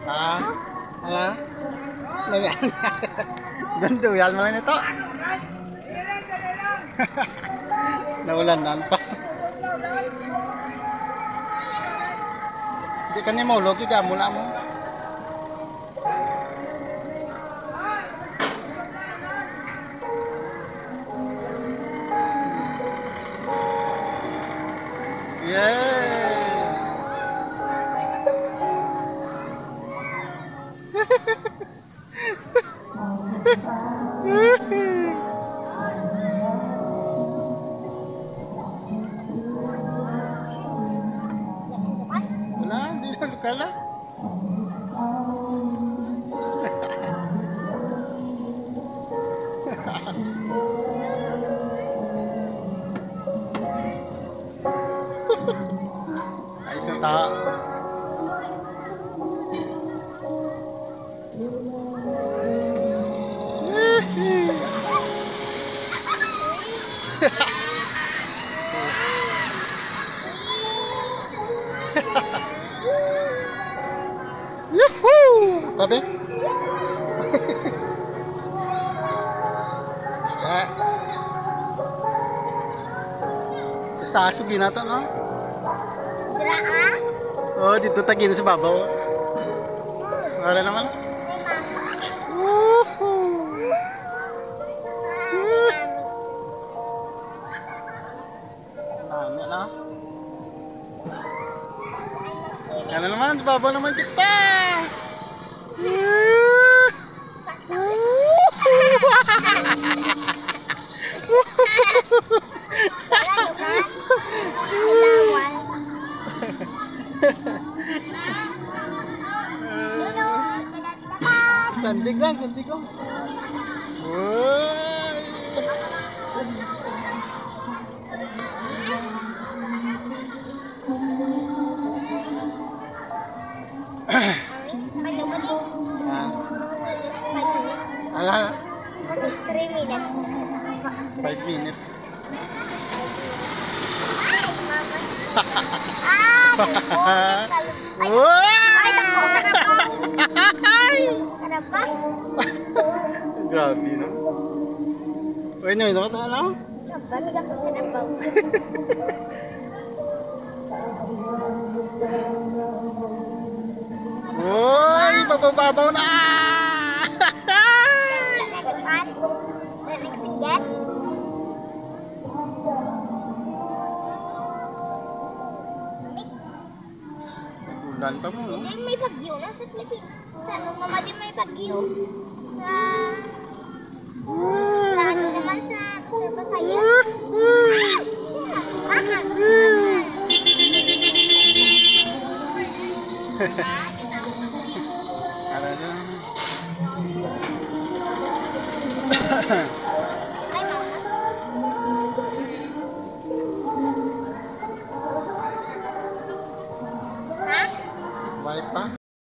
Ah, ala? Namian. Ganto yan mo lang ito. Naulanan pa. Hindi ka niya maulog, iga mula mo. Yeah. Wala, hindi na lukala. Ayos yung tao. Yuhuu! Tabi? Sa asugi na ito, no? Oh, dito tagin sa babaw. Wala naman. Lami na. Yan na naman, sa babaw naman kita. Sandig lang, sandig lang. Ala? Kasi 3 minutes. 5 minutes. Ay, naku, Karapa? Grabe, no? Uy, nyo, ito ka tayo, no? Ba't ako karapaw? Uy, papababaw na! Nagsigat? Ulan pa mo, no? May bagyo na sa Pilipinas. Sa ano, mama din may bagyo. Sa ano naman sa Pasayas. Ano nyo? Baik pa?